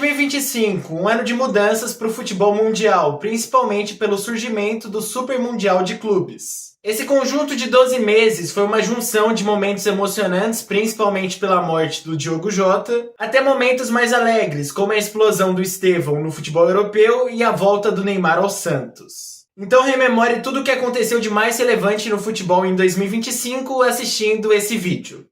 2025, um ano de mudanças para o futebol mundial, principalmente pelo surgimento do Super Mundial de Clubes. Esse conjunto de 12 meses foi uma junção de momentos emocionantes, principalmente pela morte do Diogo Jota, até momentos mais alegres, como a explosão do Estevão no futebol europeu e a volta do Neymar ao Santos. Então rememore tudo o que aconteceu de mais relevante no futebol em 2025 assistindo esse vídeo.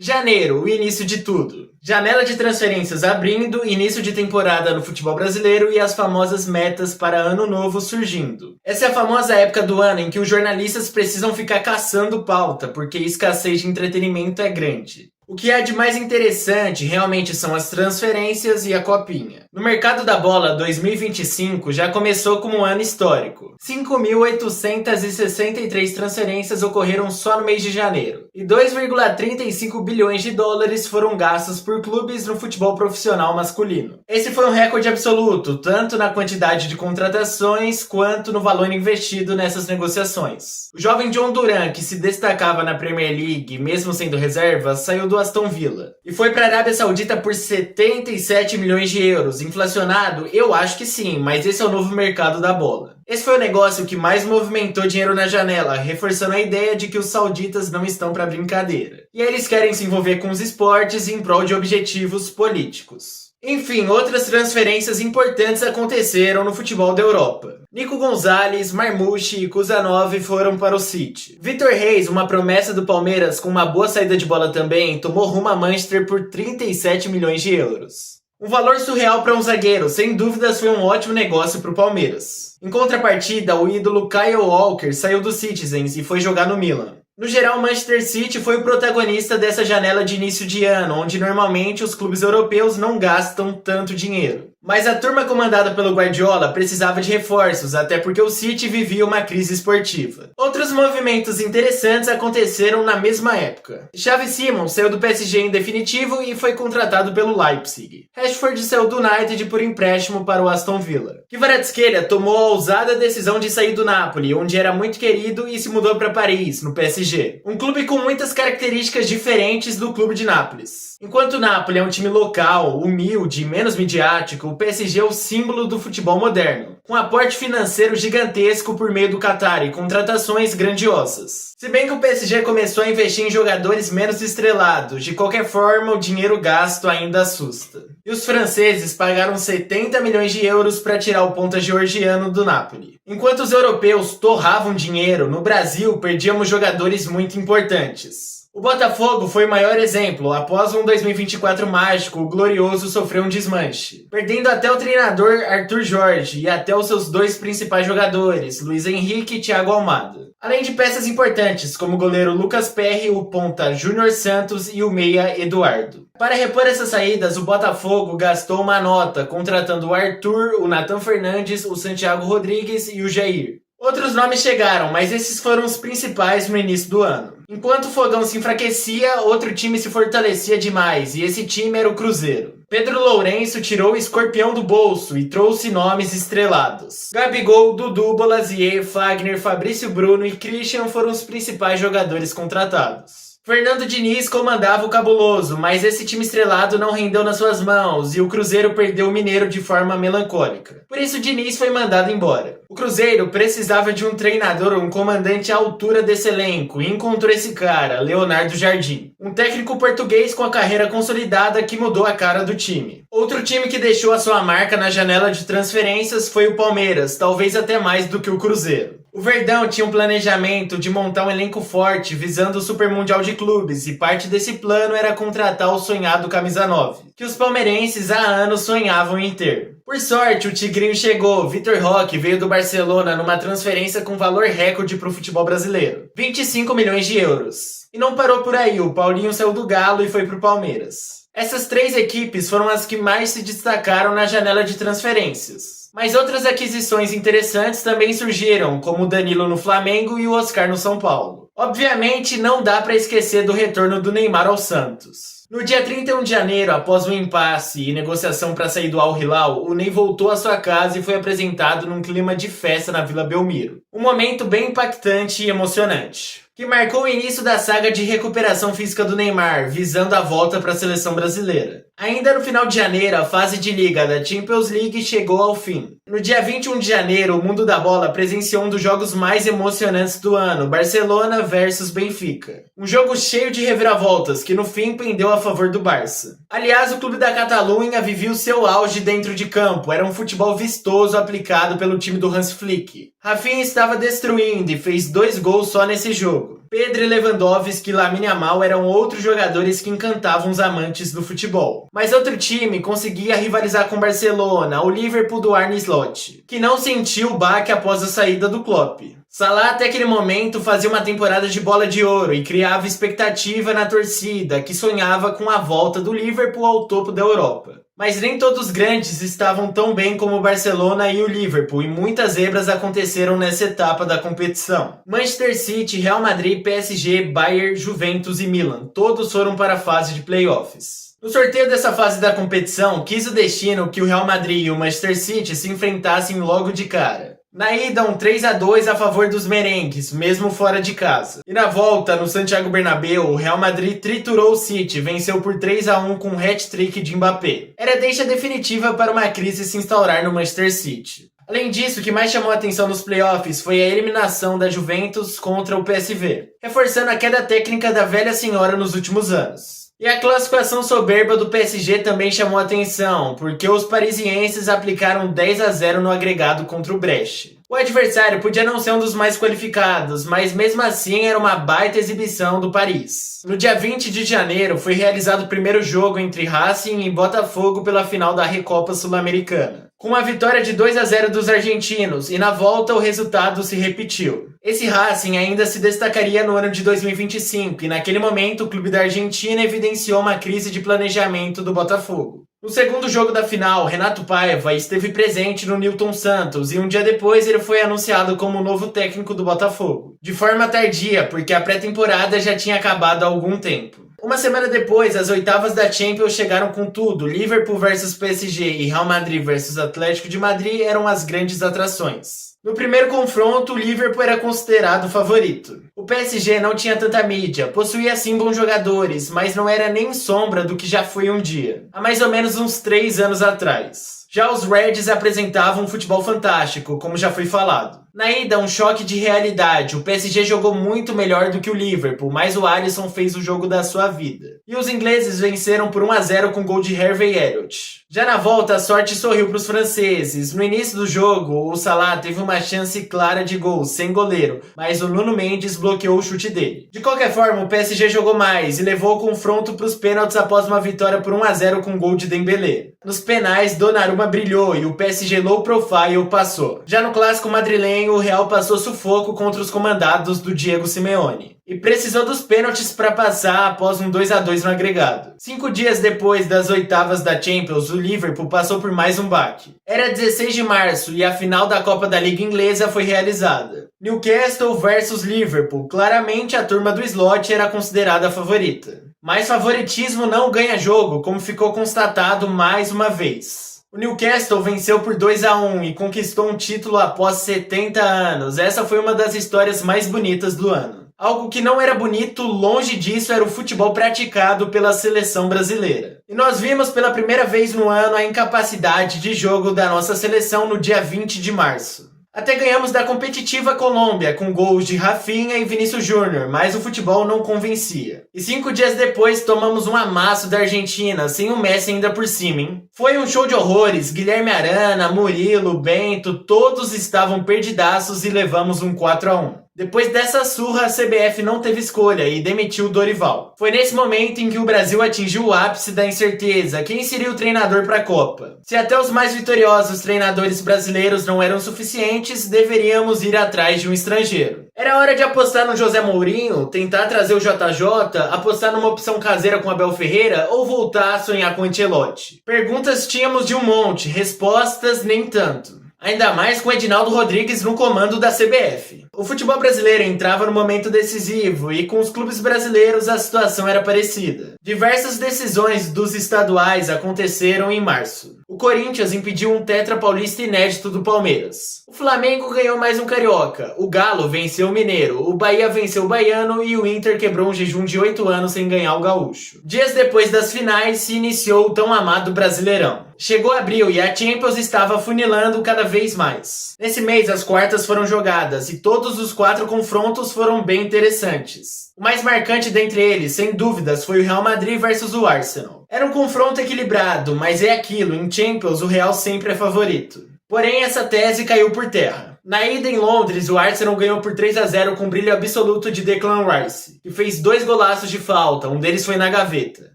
Janeiro, o início de tudo. Janela de transferências abrindo, início de temporada no futebol brasileiro e as famosas metas para ano novo surgindo. Essa é a famosa época do ano em que os jornalistas precisam ficar caçando pauta, porque a escassez de entretenimento é grande. O que há de mais interessante realmente são as transferências e a copinha. No mercado da bola 2025 já começou como um ano histórico. 5.863 transferências ocorreram só no mês de janeiro. E 2,35 bilhões de dólares foram gastos por clubes no futebol profissional masculino. Esse foi um recorde absoluto, tanto na quantidade de contratações quanto no valor investido nessas negociações. O jovem John Duran, que se destacava na Premier League, mesmo sendo reserva, saiu do Aston Villa e foi para a Arábia Saudita por 77 milhões de euros. Inflacionado? Eu acho que sim, mas esse é o novo mercado da bola. Esse foi o negócio que mais movimentou dinheiro na janela, reforçando a ideia de que os sauditas não estão para brincadeira. E eles querem se envolver com os esportes em prol de objetivos políticos. Enfim, outras transferências importantes aconteceram no futebol da Europa. Nico Gonzalez, Marmouche e Kuzanov foram para o City. Vitor Reis, uma promessa do Palmeiras com uma boa saída de bola também, tomou rumo a Manchester por 37 milhões de euros. Um valor surreal para um zagueiro, sem dúvidas foi um ótimo negócio para o Palmeiras. Em contrapartida, o ídolo Kyle Walker saiu do Citizens e foi jogar no Milan. No geral, o Manchester City foi o protagonista dessa janela de início de ano, onde normalmente os clubes europeus não gastam tanto dinheiro. Mas a turma comandada pelo Guardiola precisava de reforços, até porque o City vivia uma crise esportiva. Outros movimentos interessantes aconteceram na mesma época. Xavi Simons saiu do PSG em definitivo e foi contratado pelo Leipzig. Rashford saiu do United por empréstimo para o Aston Villa. Kvaratskhelia tomou a ousada decisão de sair do Napoli, onde era muito querido, e se mudou para Paris, no PSG. Um clube com muitas características diferentes do clube de Nápoles. Enquanto o Napoli é um time local, humilde, menos midiático, o PSG é o símbolo do futebol moderno, com aporte financeiro gigantesco por meio do Qatar e contratações grandiosas. Se bem que o PSG começou a investir em jogadores menos estrelados, de qualquer forma o dinheiro gasto ainda assusta. E os franceses pagaram 70 milhões de euros para tirar o ponta georgiano do Napoli. Enquanto os europeus torravam dinheiro, no Brasil perdíamos jogadores muito importantes. O Botafogo foi o maior exemplo. Após um 2024 mágico, o Glorioso sofreu um desmanche, perdendo até o treinador Arthur Jorge e até os seus dois principais jogadores, Luiz Henrique e Thiago Almada. Além de peças importantes, como o goleiro Lucas Perry, o ponta Júnior Santos e o meia Eduardo. Para repor essas saídas, o Botafogo gastou uma nota, contratando o Arthur, o Nathan Fernandes, o Santiago Rodrigues e o Jair. Outros nomes chegaram, mas esses foram os principais no início do ano. Enquanto o Fogão se enfraquecia, outro time se fortalecia demais, e esse time era o Cruzeiro. Pedro Lourenço tirou o escorpião do bolso e trouxe nomes estrelados. Gabigol, Dudu, Bolazier, Fagner, Fabrício Bruno e Christian foram os principais jogadores contratados. Fernando Diniz comandava o cabuloso, mas esse time estrelado não rendeu nas suas mãos e o Cruzeiro perdeu o Mineiro de forma melancólica. Por isso Diniz foi mandado embora. O Cruzeiro precisava de um treinador, um comandante à altura desse elenco, e encontrou esse cara, Leonardo Jardim. Um técnico português com a carreira consolidada que mudou a cara do time. Outro time que deixou a sua marca na janela de transferências foi o Palmeiras, talvez até mais do que o Cruzeiro. O Verdão tinha um planejamento de montar um elenco forte visando o Super Mundial de Clubes e parte desse plano era contratar o sonhado Camisa 9, que os palmeirenses há anos sonhavam em ter. Por sorte, o Tigrinho chegou. Vitor Roque veio do Barcelona numa transferência com valor recorde para o futebol brasileiro. 25 milhões de euros. E não parou por aí, o Paulinho saiu do Galo e foi pro Palmeiras. Essas três equipes foram as que mais se destacaram na janela de transferências. Mas outras aquisições interessantes também surgiram, como o Danilo no Flamengo e o Oscar no São Paulo. Obviamente, não dá para esquecer do retorno do Neymar ao Santos. No dia 31 de janeiro, após um impasse e negociação para sair do Al Hilal, o Ney voltou à sua casa e foi apresentado num clima de festa na Vila Belmiro. Um momento bem impactante e emocionante. que marcou o início da saga de recuperação física do Neymar, visando a volta para a seleção brasileira. Ainda no final de janeiro, a fase de liga da Champions League chegou ao fim. No dia 21 de janeiro, o mundo da bola presenciou um dos jogos mais emocionantes do ano, Barcelona versus Benfica. Um jogo cheio de reviravoltas, que no fim pendeu a favor do Barça. Aliás, o clube da Catalunha vivia o seu auge dentro de campo, era um futebol vistoso aplicado pelo time do Hans Flick. Rafinha estava destruindo e fez 2 gols só nesse jogo. Pedro e Lewandowski e Lamine Yamal eram outros jogadores que encantavam os amantes do futebol. Mas outro time conseguia rivalizar com o Barcelona, o Liverpool do Arne Slot, que não sentiu o baque após a saída do Klopp. Salah até aquele momento fazia uma temporada de bola de ouro e criava expectativa na torcida, que sonhava com a volta do Liverpool ao topo da Europa. Mas nem todos os grandes estavam tão bem como o Barcelona e o Liverpool, e muitas zebras aconteceram nessa etapa da competição. Manchester City, Real Madrid, PSG, Bayern, Juventus e Milan, todos foram para a fase de playoffs. No sorteio dessa fase da competição, quis o destino que o Real Madrid e o Manchester City se enfrentassem logo de cara. Na ida, um 3-2 a favor dos merengues, mesmo fora de casa. E na volta, no Santiago Bernabéu, o Real Madrid triturou o City, venceu por 3-1 com um hat-trick de Mbappé. Era a deixa definitiva para uma crise se instaurar no Manchester City. Além disso, o que mais chamou a atenção nos playoffs foi a eliminação da Juventus contra o PSV, reforçando a queda técnica da velha senhora nos últimos anos. E a classificação soberba do PSG também chamou atenção, porque os parisienses aplicaram 10-0 no agregado contra o Brest. O adversário podia não ser um dos mais qualificados, mas mesmo assim era uma baita exibição do Paris. No dia 20 de janeiro foi realizado o primeiro jogo entre Racing e Botafogo pela final da Recopa Sul-Americana, com uma vitória de 2-0 dos argentinos, e na volta o resultado se repetiu. Esse Racing ainda se destacaria no ano de 2025, e naquele momento o clube da Argentina evidenciou uma crise de planejamento do Botafogo. No segundo jogo da final, Renato Paiva esteve presente no Newton Santos e um dia depois ele foi anunciado como o novo técnico do Botafogo. De forma tardia, porque a pré-temporada já tinha acabado há algum tempo. Uma semana depois, as oitavas da Champions chegaram com tudo. Liverpool versus PSG e Real Madrid versus Atlético de Madrid eram as grandes atrações. No primeiro confronto, o Liverpool era considerado o favorito. O PSG não tinha tanta mídia, possuía sim bons jogadores, mas não era nem sombra do que já foi um dia, há mais ou menos uns 3 anos atrás. Já os Reds apresentavam um futebol fantástico, como já foi falado. Na ida, um choque de realidade. O PSG jogou muito melhor do que o Liverpool, mas o Alisson fez o jogo da sua vida. E os ingleses venceram por 1-0 com gol de Harvey Elliott. Já na volta, a sorte sorriu para os franceses. No início do jogo, o Salah teve uma chance clara de gol, sem goleiro, mas o Nuno Mendes bloqueou o chute dele. De qualquer forma, o PSG jogou mais e levou o confronto para os pênaltis após uma vitória por 1-0 com gol de Dembélé. Nos penais, Donnarumma brilhou e o PSG low profile passou. Já no clássico madrilenho, o Real passou sufoco contra os comandados do Diego Simeone e precisou dos pênaltis para passar após um 2-2 no agregado. 5 dias depois das oitavas da Champions, o Liverpool passou por mais um baque. Era 16 de março e a final da Copa da Liga Inglesa foi realizada. Newcastle versus Liverpool. Claramente a turma do Slot era considerada a favorita. Mas favoritismo não ganha jogo, como ficou constatado mais uma vez. O Newcastle venceu por 2-1 e conquistou um título após 70 anos. Essa foi uma das histórias mais bonitas do ano. Algo que não era bonito, longe disso, era o futebol praticado pela seleção brasileira. E nós vimos pela primeira vez no ano a incapacidade de jogo da nossa seleção no dia 20 de março. Até ganhamos da competitiva Colômbia, com gols de Rafinha e Vinícius Júnior, mas o futebol não convencia. E 5 dias depois tomamos um amasso da Argentina, sem o Messi ainda por cima, hein? Foi um show de horrores, Guilherme Arana, Murilo, Bento, todos estavam perdidaços e levamos um 4-1. Depois dessa surra, a CBF não teve escolha e demitiu o Dorival. Foi nesse momento em que o Brasil atingiu o ápice da incerteza: quem seria o treinador para a Copa? Se até os mais vitoriosos treinadores brasileiros não eram suficientes, deveríamos ir atrás de um estrangeiro. Era hora de apostar no José Mourinho, tentar trazer o JJ, apostar numa opção caseira com Abel Ferreira ou voltar a sonhar com Ancelotti? Perguntas tínhamos de um monte, respostas nem tanto. Ainda mais com Edinaldo Rodrigues no comando da CBF. O futebol brasileiro entrava no momento decisivo e com os clubes brasileiros a situação era parecida. Diversas decisões dos estaduais aconteceram em março. O Corinthians impediu um tetra paulista inédito do Palmeiras. O O Flamengo ganhou mais um Carioca, o Galo venceu o Mineiro, o Bahia venceu o Baiano e o Inter quebrou um jejum de 8 anos sem ganhar o Gaúcho. Dias depois das finais se iniciou o tão amado Brasileirão. Chegou abril e a Champions estava afunilando cada vez mais. Nesse mês as quartas foram jogadas e todos os 4 confrontos foram bem interessantes. O mais marcante dentre eles, sem dúvidas, foi o Real Madrid versus o Arsenal. Era um confronto equilibrado, mas é aquilo, em Champions o Real sempre é favorito. Porém, essa tese caiu por terra. Na ida em Londres, o Arsenal ganhou por 3-0 com brilho absoluto de Declan Rice, que fez 2 golaços de falta, um deles foi na gaveta.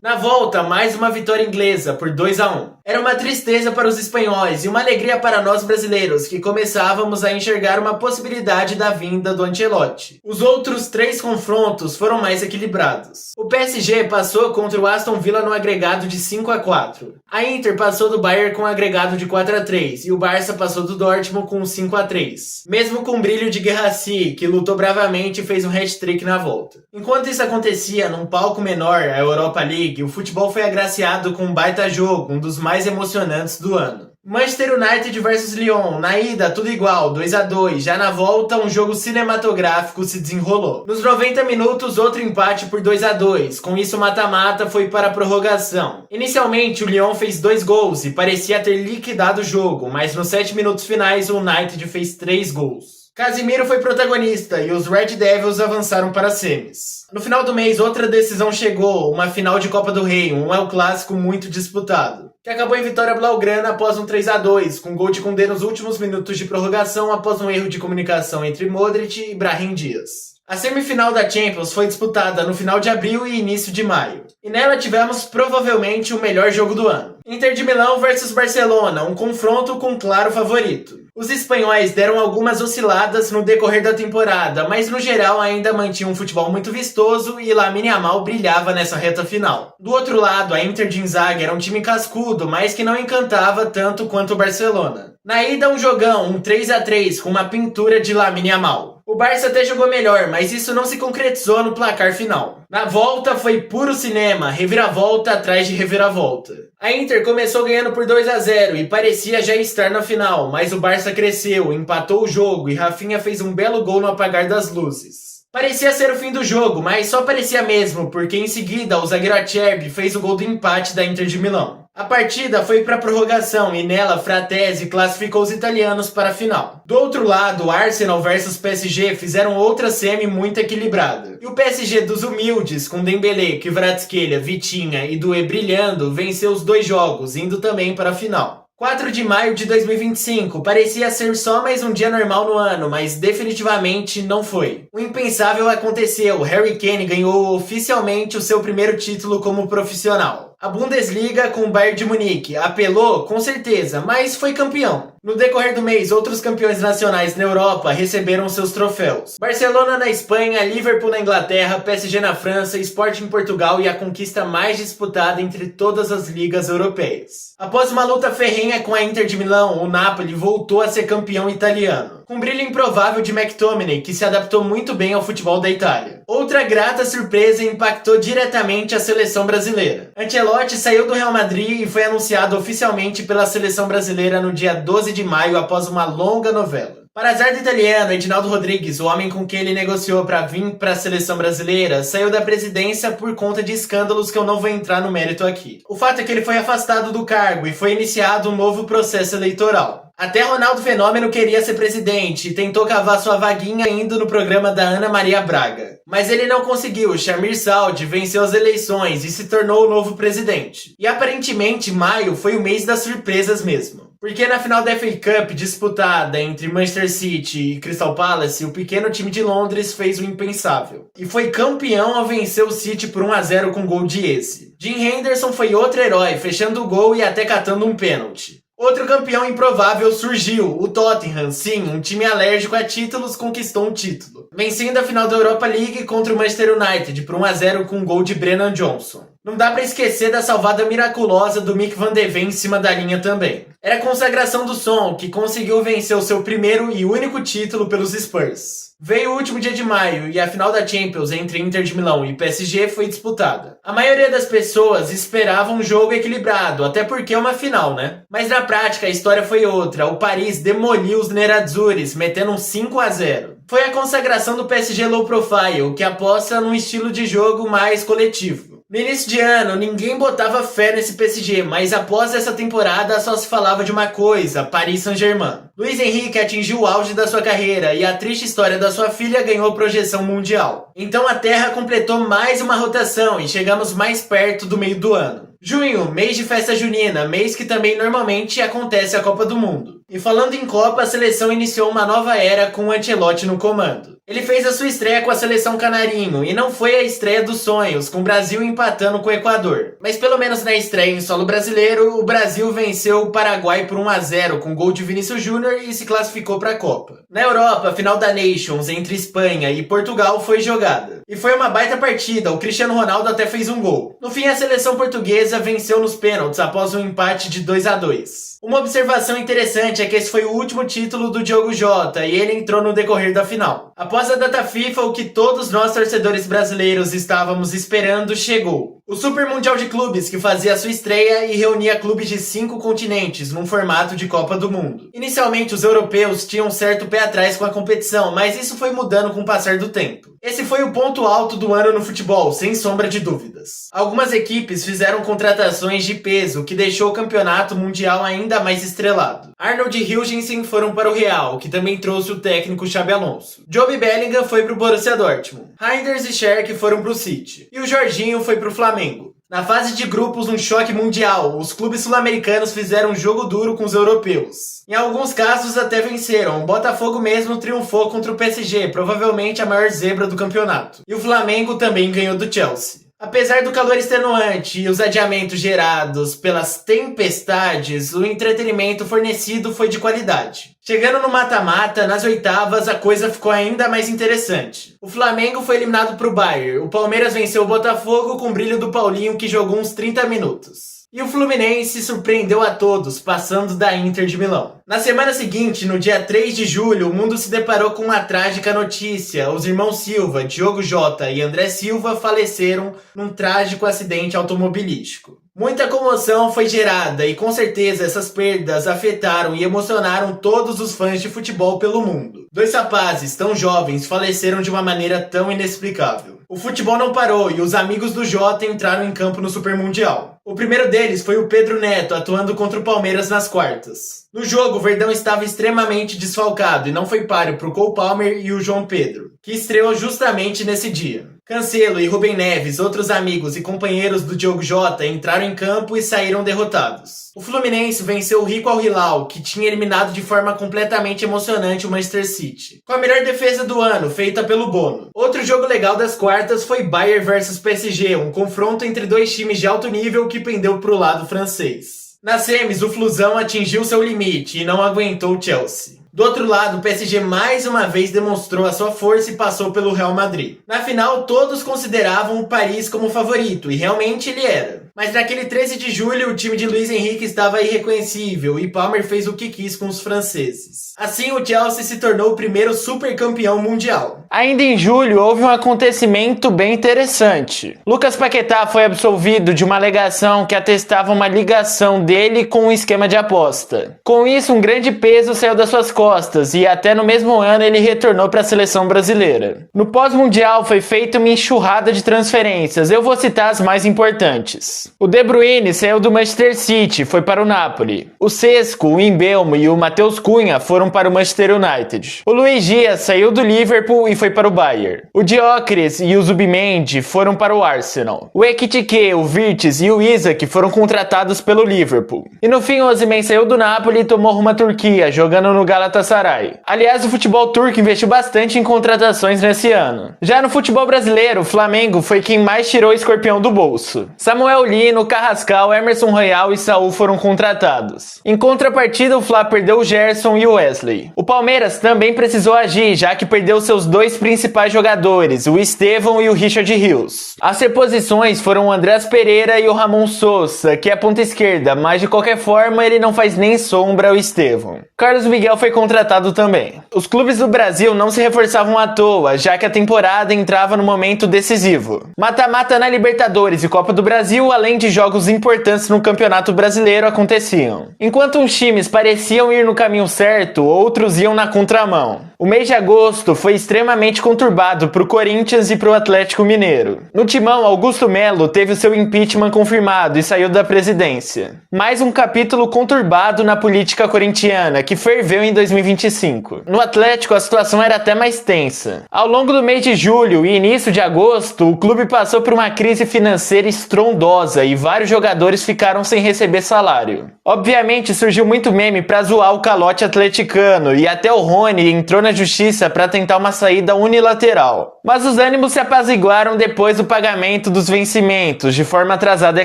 Na volta, mais uma vitória inglesa por 2-1. Era uma tristeza para os espanhóis e uma alegria para nós brasileiros, que começávamos a enxergar uma possibilidade da vinda do Ancelotti. Os outros 3 confrontos foram mais equilibrados. O PSG passou contra o Aston Villa no agregado de 5-4. A Inter passou do Bayern com um agregado de 4-3 e o Barça passou do Dortmund com 5-3. Mesmo com o brilho de Guirassy, que lutou bravamente e fez um hat-trick na volta. Enquanto isso acontecia num palco menor, a Europa League, o futebol foi agraciado com um baita jogo, um dos mais emocionantes do ano. Manchester United versus Lyon, na ida tudo igual, 2-2, já na volta um jogo cinematográfico se desenrolou. Nos 90 minutos outro empate por 2-2, com isso o mata-mata foi para a prorrogação. Inicialmente o Lyon fez 2 gols e parecia ter liquidado o jogo, mas nos 7 minutos finais o United fez 3 gols. Casemiro foi protagonista e os Red Devils avançaram para as semis. No final do mês, outra decisão chegou, uma final de Copa do Rei, um El Clássico muito disputado, que acabou em vitória blaugrana após um 3-2, com gol de Koundé nos últimos minutos de prorrogação após um erro de comunicação entre Modric e Brahim Dias. A semifinal da Champions foi disputada no final de abril e início de maio, e nela tivemos provavelmente o melhor jogo do ano. Inter de Milão versus Barcelona, um confronto com claro favorito. Os espanhóis deram algumas osciladas no decorrer da temporada, mas no geral ainda mantinham um futebol muito vistoso e Lamine Yamal brilhava nessa reta final. Do outro lado, a Inter de Inzaghi era um time cascudo, mas que não encantava tanto quanto o Barcelona. Na ida, um jogão, um 3-3 com uma pintura de Lamine Yamal. O Barça até jogou melhor, mas isso não se concretizou no placar final. Na volta foi puro cinema, reviravolta atrás de reviravolta. A Inter começou ganhando por 2-0 e parecia já estar na final, mas o Barça cresceu, empatou o jogo e Rafinha fez um belo gol no apagar das luzes. Parecia ser o fim do jogo, mas só parecia mesmo, porque em seguida o zagueiro Acerbi fez o gol do empate da Inter de Milão. A partida foi para a prorrogação e nela Fratesi classificou os italianos para a final. Do outro lado, Arsenal versus PSG fizeram outra semi muito equilibrada. E o PSG dos humildes, com Dembélé, Kvaratskhelia, Vitinha e Doué brilhando, venceu os 2 jogos, indo também para a final. 4 de maio de 2025, parecia ser só mais um dia normal no ano, mas definitivamente não foi. O impensável aconteceu, Harry Kane ganhou oficialmente o seu primeiro título como profissional. A Bundesliga com o Bayern de Munique apelou, com certeza, mas foi campeão. No decorrer do mês, outros campeões nacionais na Europa receberam seus troféus. Barcelona na Espanha, Liverpool na Inglaterra, PSG na França, Sporting em Portugal e a conquista mais disputada entre todas as ligas europeias. Após uma luta ferrenha com a Inter de Milão, o Napoli voltou a ser campeão italiano. Com um brilho improvável de McTominay, que se adaptou muito bem ao futebol da Itália. Outra grata surpresa impactou diretamente a seleção brasileira. Ancelotti saiu do Real Madrid e foi anunciado oficialmente pela seleção brasileira no dia 12 de maio após uma longa novela. Para azar do italiano, Edinaldo Rodrigues, o homem com quem ele negociou para vir para a seleção brasileira, saiu da presidência por conta de escândalos que eu não vou entrar no mérito aqui. O fato é que ele foi afastado do cargo e foi iniciado um novo processo eleitoral. Até Ronaldo Fenômeno queria ser presidente e tentou cavar sua vaguinha indo no programa da Ana Maria Braga. Mas ele não conseguiu, Shamir Saud venceu as eleições e se tornou o novo presidente. E aparentemente maio foi o mês das surpresas mesmo. Porque na final da FA Cup disputada entre Manchester City e Crystal Palace, o pequeno time de Londres fez o impensável. E foi campeão ao vencer o City por 1-0 com gol de Eze. Jim Henderson foi outro herói, fechando o gol e até catando um pênalti. Outro campeão improvável surgiu, o Tottenham, sim, um time alérgico a títulos conquistou um título, vencendo a final da Europa League contra o Manchester United por 1-0 com um gol de Brennan Johnson. Não dá pra esquecer da salvada miraculosa do Mick van de Ven em cima da linha também. Era a consagração do Son, que conseguiu vencer o seu primeiro e único título pelos Spurs. Veio o último dia de maio e a final da Champions entre Inter de Milão e PSG foi disputada. A maioria das pessoas esperava um jogo equilibrado, até porque é uma final, né? Mas na prática a história foi outra. O Paris demoliu os Nerazzurris, metendo um 5-0. Foi a consagração do PSG low profile, que aposta num estilo de jogo mais coletivo. No início de ano, ninguém botava fé nesse PSG, mas após essa temporada só se falava de uma coisa, Paris Saint-Germain. Luiz Henrique atingiu o auge da sua carreira e a triste história da sua filha ganhou projeção mundial. Então a Terra completou mais uma rotação e chegamos mais perto do meio do ano. Junho, mês de festa junina, mês que também normalmente acontece a Copa do Mundo. E falando em Copa, a seleção iniciou uma nova era com o Ancelotti no comando. Ele fez a sua estreia com a seleção canarinho, e não foi a estreia dos sonhos, com o Brasil empatando com o Equador. Mas pelo menos na estreia em solo brasileiro, o Brasil venceu o Paraguai por 1-0 com gol de Vinícius Júnior e se classificou para a Copa. Na Europa, a final da Nations entre Espanha e Portugal foi jogada. E foi uma baita partida, o Cristiano Ronaldo até fez um gol. No fim, a seleção portuguesa venceu nos pênaltis após um empate de 2-2. Uma observação interessante é que esse foi o último título do Diogo Jota e ele entrou no decorrer da final. Após a data FIFA, o que todos nós torcedores brasileiros estávamos esperando chegou. O Super Mundial de Clubes, que fazia sua estreia e reunia clubes de 5 continentes num formato de Copa do Mundo. Inicialmente, os europeus tinham um certo pé atrás com a competição, mas isso foi mudando com o passar do tempo. Esse foi o ponto alto do ano no futebol, sem sombra de dúvidas. Algumas equipes fizeram contratações de peso, que deixou o campeonato mundial ainda mais estrelado. Arnold e Hilgensen foram para o Real, que também trouxe o técnico Xabi Alonso. Jobe Bellingham foi para o Borussia Dortmund. Reinders e Scherk foram para o City. E o Jorginho foi para o Flamengo. Na fase de grupos, um choque mundial, os clubes sul-americanos fizeram um jogo duro com os europeus. Em alguns casos até venceram, o Botafogo mesmo triunfou contra o PSG, provavelmente a maior zebra do campeonato. E o Flamengo também ganhou do Chelsea. Apesar do calor extenuante e os adiamentos gerados pelas tempestades, o entretenimento fornecido foi de qualidade. Chegando no mata-mata, nas oitavas, a coisa ficou ainda mais interessante. O Flamengo foi eliminado para o Bayern, o Palmeiras venceu o Botafogo com o brilho do Paulinho, que jogou uns 30 minutos. E o Fluminense surpreendeu a todos, passando da Inter de Milão. Na semana seguinte, no dia 3 de julho, o mundo se deparou com uma trágica notícia. Os irmãos Silva, Diogo Jota e André Silva, faleceram num trágico acidente automobilístico. Muita comoção foi gerada e com certeza essas perdas afetaram e emocionaram todos os fãs de futebol pelo mundo. Dois rapazes tão jovens faleceram de uma maneira tão inexplicável. O futebol não parou e os amigos do Jota entraram em campo no Super Mundial. O primeiro deles foi o Pedro Neto, atuando contra o Palmeiras nas quartas. No jogo, o Verdão estava extremamente desfalcado e não foi páreo para o Cole Palmer e o João Pedro, que estreou justamente nesse dia. Cancelo e Rubem Neves, outros amigos e companheiros do Diogo Jota, entraram em campo e saíram derrotados. O Fluminense venceu o Rico Al Hilal, que tinha eliminado de forma completamente emocionante o Manchester City, com a melhor defesa do ano, feita pelo Bono. Outro jogo legal das quartas foi Bayern vs PSG, um confronto entre dois times de alto nível que pendeu para o lado francês. Nas semis, o Flusão atingiu seu limite e não aguentou o Chelsea. Do outro lado, o PSG mais uma vez demonstrou a sua força e passou pelo Real Madrid. Na final, todos consideravam o Paris como favorito, e realmente ele era. Mas naquele 13 de julho, o time de Luiz Henrique estava irreconhecível e Palmer fez o que quis com os franceses. Assim, o Chelsea se tornou o primeiro supercampeão mundial. Ainda em julho, houve um acontecimento bem interessante. Lucas Paquetá foi absolvido de uma alegação que atestava uma ligação dele com um esquema de aposta. Com isso, um grande peso saiu das suas costas e até no mesmo ano ele retornou para a seleção brasileira. No pós-mundial foi feita uma enxurrada de transferências, eu vou citar as mais importantes. O De Bruyne saiu do Manchester City, foi para o Napoli. O Sesco, o Embelmo e o Matheus Cunha foram para o Manchester United. O Luiz Dias saiu do Liverpool e foi para o Bayern. O Gyökeres e o Zubimendi foram para o Arsenal. O Ekitike, o Virtus e o Isaac foram contratados pelo Liverpool. E no fim o Osimhen saiu do Napoli e tomou rumo à Turquia, jogando no Galatasaray. Aliás, o futebol turco investiu bastante em contratações nesse ano. Já no futebol brasileiro, o Flamengo foi quem mais tirou o escorpião do bolso. Samuel Paulino, Carrascal, Emerson Royal e Saul foram contratados. Em contrapartida, o Fla perdeu o Gerson e o Wesley. O Palmeiras também precisou agir, já que perdeu seus dois principais jogadores, o Estevão e o Richard Rios. As reposições foram o Andrés Pereira e o Ramon Sousa, que é ponta esquerda, mas de qualquer forma ele não faz nem sombra ao Estevão. Carlos Miguel foi contratado também. Os clubes do Brasil não se reforçavam à toa, já que a temporada entrava no momento decisivo. Mata-mata na Libertadores e Copa do Brasil, além de jogos importantes no Campeonato Brasileiro, aconteciam. Enquanto uns times pareciam ir no caminho certo, outros iam na contramão. O mês de agosto foi extremamente conturbado para o Corinthians e para o Atlético Mineiro. No timão, Augusto Melo teve o seu impeachment confirmado e saiu da presidência. Mais um capítulo conturbado na política corintiana, que ferveu em 2025. No Atlético, a situação era até mais tensa. Ao longo do mês de julho e início de agosto, o clube passou por uma crise financeira estrondosa e vários jogadores ficaram sem receber salário. Obviamente, surgiu muito meme pra zoar o calote atleticano e até o Rony entrou na justiça para tentar uma saída unilateral. Mas os ânimos se apaziguaram depois do pagamento dos vencimentos, de forma atrasada, é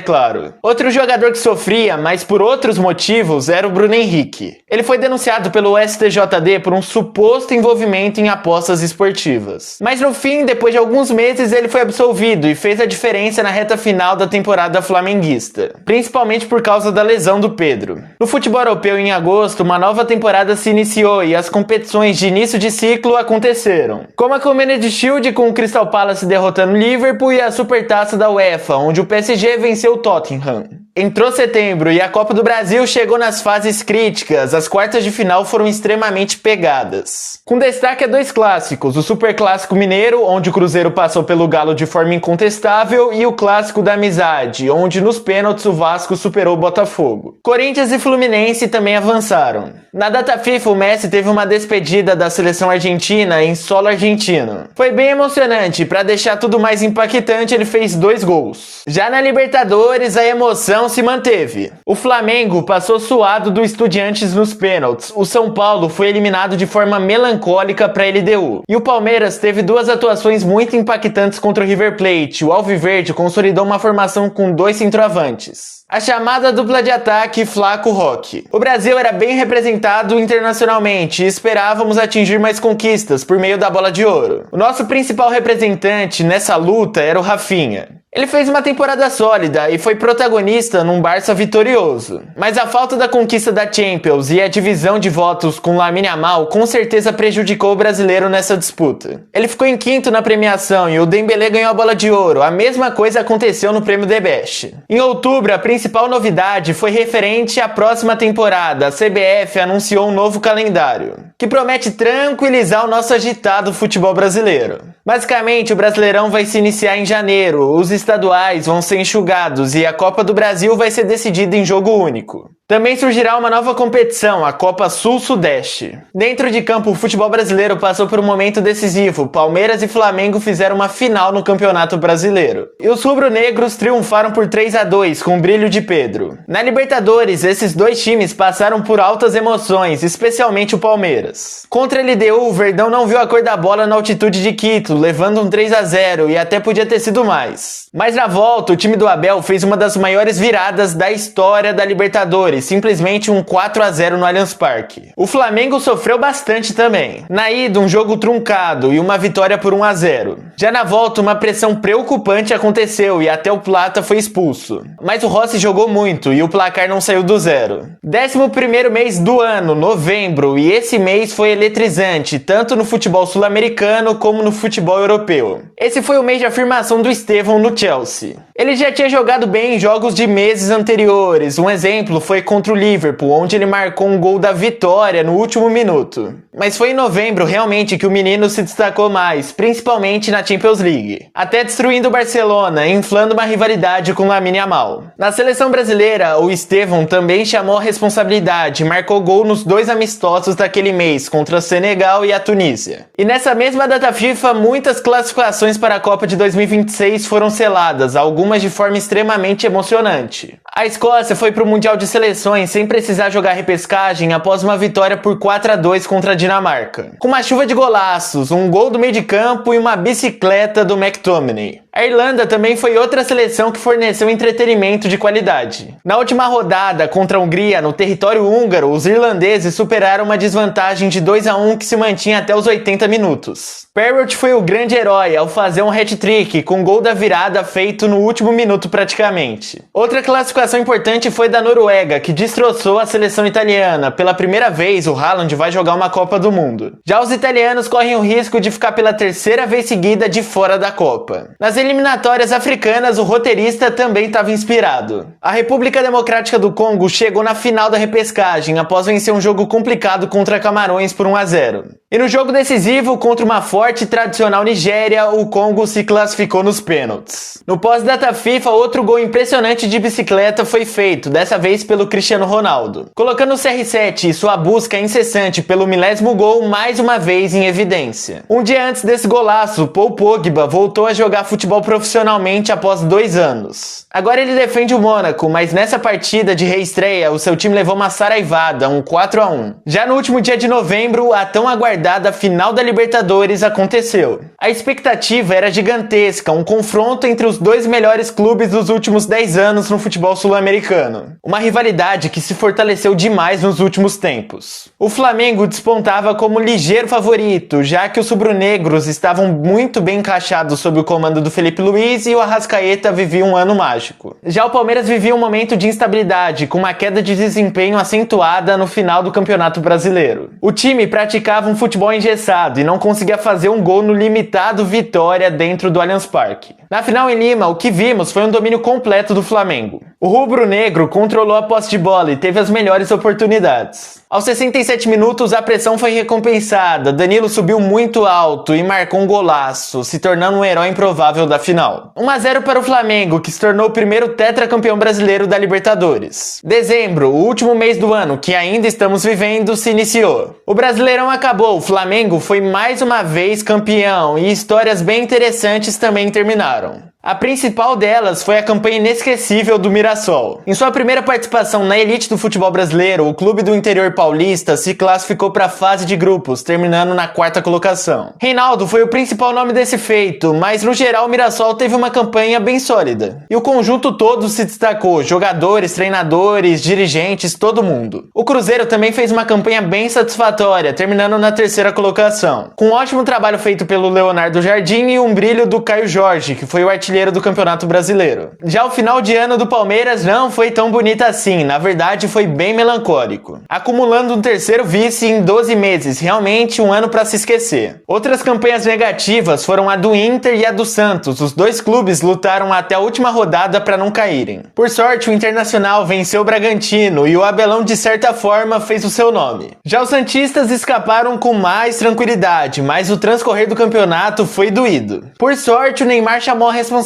claro. Outro jogador que sofria, mas por outros motivos, era o Bruno Henrique. Ele foi denunciado pelo STJD por um suposto envolvimento em apostas esportivas. Mas no fim, depois de alguns meses, ele foi absolvido e fez a diferença na reta final da temporada flamenguista, principalmente por causa da lesão do Pedro. No futebol europeu, em agosto, uma nova temporada se iniciou e as competições de início de ciclo aconteceram, como a Community Shield com o Crystal Palace derrotando o Liverpool e a Supertaça da UEFA, onde o PSG venceu o Tottenham. Entrou setembro e a Copa do Brasil chegou nas fases críticas, as quartas de final foram extremamente pegadas. Com destaque a dois clássicos, o Superclássico Mineiro, onde o Cruzeiro passou pelo Galo de forma incontestável, e o Clássico da Amizade, onde nos pênaltis o Vasco superou o Botafogo. Corinthians e Fluminense também avançaram. Na data FIFA, o Messi teve uma despedida da seleção argentina em solo argentino. Foi bem emocionante, e para deixar tudo mais impactante, ele fez 2 gols. Já na Libertadores, a emoção se manteve. O Flamengo passou suado do Estudiantes nos pênaltis. O São Paulo foi eliminado de forma melancólica para a LDU. E o Palmeiras teve 2 atuações muito impactantes contra o River Plate. O Alviverde consolidou uma formação com 2 centroavantes. A chamada dupla de ataque Flaco Roque. O Brasil era bem representado internacionalmente e esperávamos atingir mais conquistas por meio da bola de ouro. O nosso principal representante nessa luta era o Rafinha. Ele fez uma temporada sólida e foi protagonista num Barça vitorioso. Mas a falta da conquista da Champions e a divisão de votos com Lamine Yamal com certeza prejudicou o brasileiro nessa disputa. Ele ficou em quinto na premiação e o Dembélé ganhou a bola de ouro. A mesma coisa aconteceu no prêmio The Best. Em outubro, a principal novidade foi referente à próxima temporada. A CBF anunciou um novo calendário, que promete tranquilizar o nosso agitado futebol brasileiro. Basicamente, o Brasileirão vai se iniciar em janeiro, os estaduais vão ser enxugados e a Copa do Brasil vai ser decidida em jogo único. Também surgirá uma nova competição, a Copa Sul-Sudeste. Dentro de campo, o futebol brasileiro passou por um momento decisivo. Palmeiras e Flamengo fizeram uma final no Campeonato Brasileiro. E os rubro-negros triunfaram por 3-2 com o brilho de Pedro. Na Libertadores, esses 2 times passaram por altas emoções, especialmente o Palmeiras. Contra a LDU, o Verdão não viu a cor da bola na altitude de Quito, levando um 3-0 e até podia ter sido mais. Mas na volta, o time do Abel fez uma das maiores viradas da história da Libertadores, simplesmente um 4-0 no Allianz Parque. O Flamengo sofreu bastante também. Na ida, um jogo truncado e uma vitória por 1-0. Já na volta, uma pressão preocupante aconteceu e até o Plata foi expulso. Mas o Rossi jogou muito e o placar não saiu do zero. 11º mês do ano, novembro, e esse mês foi eletrizante, tanto no futebol sul-americano como no futebol europeu. Esse foi o mês de afirmação do Estevão no Chelsea. Ele já tinha jogado bem em jogos de meses anteriores. Um exemplo foi contra o Liverpool, onde ele marcou um gol da vitória no último minuto. Mas foi em novembro realmente que o menino se destacou mais, principalmente na Champions League, até destruindo o Barcelona, inflando uma rivalidade com Lamine Yamal. Na seleção brasileira, o Estevão também chamou a responsabilidade e marcou gol nos 2 amistosos daquele mês, contra o Senegal e a Tunísia. E nessa mesma data FIFA, muitas classificações para a Copa de 2026 foram seladas, algumas de forma extremamente emocionante. A Escócia foi para o Mundial de Seleções sem precisar jogar repescagem após uma vitória por 4-2 contra a Dinamarca, com uma chuva de golaços, um gol do meio de campo e uma bicicleta do McTominay. A Irlanda também foi outra seleção que forneceu entretenimento de qualidade. Na última rodada contra a Hungria, no território húngaro, os irlandeses superaram uma desvantagem de 2-1 que se mantinha até os 80 minutos. Parrott foi o grande herói ao fazer um hat-trick com gol da virada feito no último minuto praticamente. Outra classificação importante foi da Noruega, que destroçou a seleção italiana. Pela primeira vez, o Haaland vai jogar uma Copa do Mundo. Já os italianos correm o risco de ficar pela terceira vez seguida de fora da Copa. Nas eliminatórias africanas, o roteirista também estava inspirado. A República Democrática do Congo chegou na final da repescagem após vencer um jogo complicado contra Camarões por 1-0. E no jogo decisivo contra uma forte e tradicional Nigéria, o Congo se classificou nos pênaltis. No pós-data FIFA, outro gol impressionante de bicicleta foi feito, dessa vez pelo Cristiano Ronaldo, colocando o CR7 e sua busca incessante pelo milésimo gol mais uma vez em evidência. Um dia antes desse golaço, Paul Pogba voltou a jogar futebol profissionalmente após 2 anos. Agora ele defende o Mônaco, mas nessa partida de reestreia, o seu time levou uma saraivada, um 4-1. Já no último dia de novembro, a tão aguardada final da Libertadores aconteceu. A expectativa era gigantesca, um confronto entre os dois melhores clubes dos últimos 10 anos no futebol sul-americano. Uma rivalidade que se fortaleceu demais nos últimos tempos. O Flamengo despontava como ligeiro favorito, já que os rubro-negros estavam muito bem encaixados sob o comando do Felipe Luiz e o Arrascaeta vivia um ano mágico. Já o Palmeiras vivia um momento de instabilidade, com uma queda de desempenho acentuada no final do Campeonato Brasileiro. O time praticava um futebol engessado e não conseguia fazer um gol no limitado Vitória dentro do Allianz Parque. Na final em Lima, o que vimos foi um domínio completo do Flamengo. O rubro-negro controlou a posse de bola e teve as melhores oportunidades. Aos 67 minutos, a pressão foi recompensada. Danilo subiu muito alto e marcou um golaço, se tornando um herói improvável da final. 1-0 para o Flamengo, que se tornou o primeiro tetracampeão brasileiro da Libertadores. Dezembro, o último mês do ano que ainda estamos vivendo, se iniciou. O Brasileirão acabou, o Flamengo foi mais uma vez campeão e histórias bem interessantes também terminaram. A principal delas foi a campanha inesquecível do Mirassol. Em sua primeira participação na elite do futebol brasileiro, o clube do interior paulista se classificou para a fase de grupos, terminando na 4ª colocação. Reinaldo foi o principal nome desse feito, mas no geral o Mirassol teve uma campanha bem sólida. E o conjunto todo se destacou, jogadores, treinadores, dirigentes, todo mundo. O Cruzeiro também fez uma campanha bem satisfatória, terminando na 3ª colocação, com um ótimo trabalho feito pelo Leonardo Jardim e um brilho do Caio Jorge, que foi o artilheiro do Campeonato Brasileiro. Já o final de ano do Palmeiras não foi tão bonito assim, na verdade foi bem melancólico, acumulando um 3º vice em 12 meses, realmente um ano para se esquecer. Outras campanhas negativas foram a do Inter e a do Santos, os dois clubes lutaram até a última rodada para não caírem. Por sorte, o Internacional venceu o Bragantino e o Abelão de certa forma fez o seu nome. Já os santistas escaparam com mais tranquilidade, mas o transcorrer do campeonato foi doído. Por sorte, o Neymar chamou a responsabilidade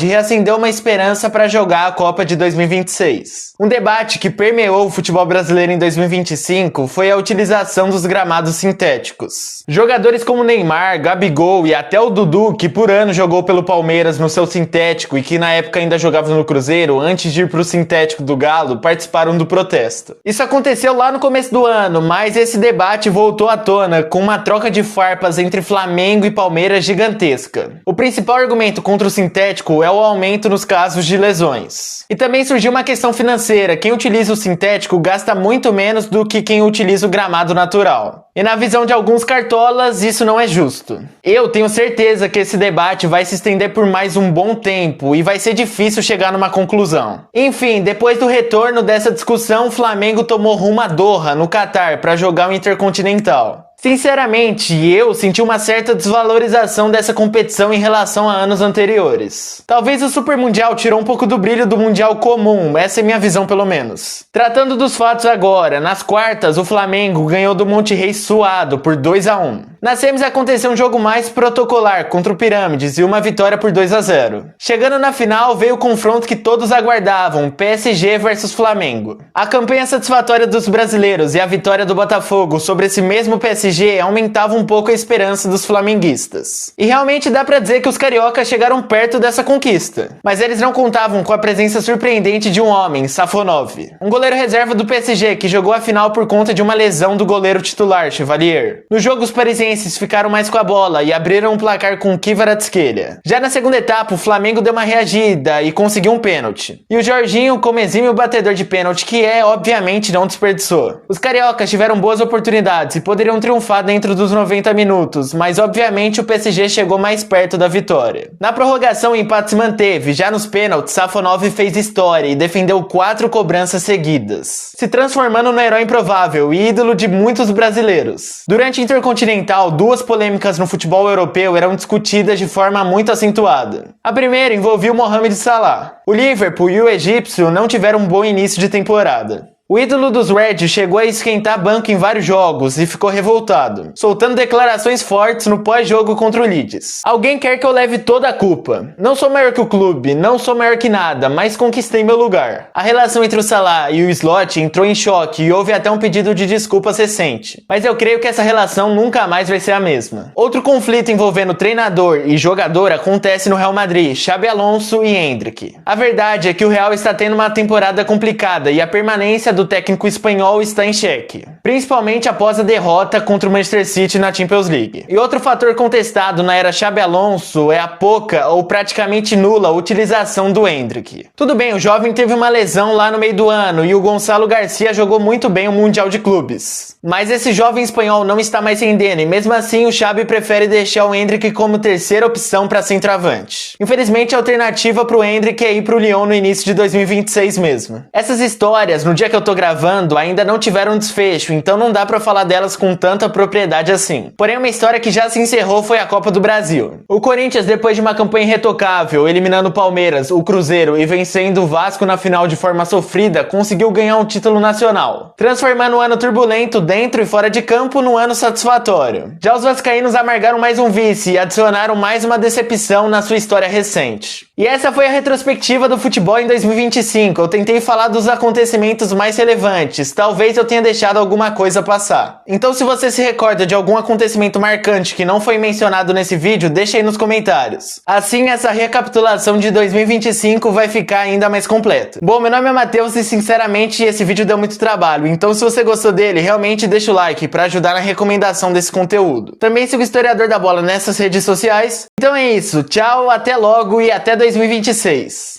e reacendeu uma esperança para jogar a Copa de 2026. Um debate que permeou o futebol brasileiro em 2025 foi a utilização dos gramados sintéticos. Jogadores como Neymar, Gabigol e até o Dudu, que por ano jogou pelo Palmeiras no seu sintético e que na época ainda jogava no Cruzeiro, antes de ir para o sintético do Galo, participaram do protesto. Isso aconteceu lá no começo do ano, mas esse debate voltou à tona com uma troca de farpas entre Flamengo e Palmeiras gigantesca. O principal argumento contra o sintético é o aumento nos casos de lesões. E também surgiu uma questão financeira, quem utiliza o sintético gasta muito menos do que quem utiliza o gramado natural. E na visão de alguns cartolas, isso não é justo. Eu tenho certeza que esse debate vai se estender por mais um bom tempo e vai ser difícil chegar numa conclusão. Enfim, depois do retorno dessa discussão, o Flamengo tomou rumo a Doha, no Catar, para jogar o Intercontinental. Sinceramente, eu senti uma certa desvalorização dessa competição em relação a anos anteriores. Talvez o Super Mundial tirou um pouco do brilho do Mundial comum, essa é minha visão pelo menos. Tratando dos fatos agora, nas quartas o Flamengo ganhou do Monterrey suado por 2-1. Na semis aconteceu um jogo mais protocolar contra o Pirâmides e uma vitória por 2-0. Chegando na final veio o confronto que todos aguardavam, PSG versus Flamengo. A campanha satisfatória dos brasileiros e a vitória do Botafogo sobre esse mesmo PSG aumentava um pouco a esperança dos flamenguistas. E realmente dá pra dizer que os cariocas chegaram perto dessa conquista. Mas eles não contavam com a presença surpreendente de um homem, Safonov, um goleiro reserva do PSG que jogou a final por conta de uma lesão do goleiro titular, Chevalier. No jogo, os parisienses ficaram mais com a bola e abriram o placar com Kvaratskhelia. Já na segunda etapa, o Flamengo deu uma reagida e conseguiu um pênalti. E o Jorginho, como exímio batedor de pênalti que é, obviamente não desperdiçou. Os cariocas tiveram boas oportunidades e poderiam triunfar dentro dos 90 minutos, mas obviamente o PSG chegou mais perto da vitória. Na prorrogação, o empate se manteve. Já nos pênaltis, Safonov fez história e defendeu 4 cobranças seguidas, se transformando no herói improvável e ídolo de muitos brasileiros. Durante a Intercontinental, 2 polêmicas no futebol europeu eram discutidas de forma muito acentuada. A primeira envolvia o Mohamed Salah. O Liverpool e o egípcio não tiveram um bom início de temporada. O ídolo dos Reds chegou a esquentar banco em vários jogos e ficou revoltado, soltando declarações fortes no pós-jogo contra o Leeds. Alguém quer que eu leve toda a culpa. Não sou maior que o clube, não sou maior que nada, mas conquistei meu lugar. A relação entre o Salah e o Slot entrou em choque e houve até um pedido de desculpas recente. Mas eu creio que essa relação nunca mais vai ser a mesma. Outro conflito envolvendo treinador e jogador acontece no Real Madrid, Xabi Alonso e Endrick. A verdade é que o Real está tendo uma temporada complicada e a permanência do técnico espanhol está em xeque, principalmente após a derrota contra o Manchester City na Champions League. E outro fator contestado na era Xabi Alonso é a pouca ou praticamente nula utilização do Endrick. Tudo bem, o jovem teve uma lesão lá no meio do ano e o Gonçalo Garcia jogou muito bem o Mundial de Clubes. Mas esse jovem espanhol não está mais rendendo e mesmo assim o Xabi prefere deixar o Endrick como terceira opção para centroavante. Infelizmente a alternativa para o Endrick é ir para o Lyon no início de 2026 mesmo. Essas histórias, no dia que eu tô gravando, ainda não tiveram desfecho, então não dá pra falar delas com tanta propriedade assim. Porém, uma história que já se encerrou foi a Copa do Brasil. O Corinthians, depois de uma campanha irretocável, eliminando o Palmeiras, o Cruzeiro e vencendo o Vasco na final de forma sofrida, conseguiu ganhar um título nacional, transformando um ano turbulento dentro e fora de campo num ano satisfatório. Já os vascaínos amargaram mais um vice e adicionaram mais uma decepção na sua história recente. E essa foi a retrospectiva do futebol em 2025. Eu tentei falar dos acontecimentos mais relevantes, talvez eu tenha deixado alguma coisa passar. Então se você se recorda de algum acontecimento marcante que não foi mencionado nesse vídeo, deixa aí nos comentários. Assim essa recapitulação de 2025 vai ficar ainda mais completa. Bom, meu nome é Matheus e sinceramente esse vídeo deu muito trabalho, então se você gostou dele, realmente deixa o like para ajudar na recomendação desse conteúdo. Também siga o Historiador da Bola nessas redes sociais. Então é isso, tchau, até logo e até 2026.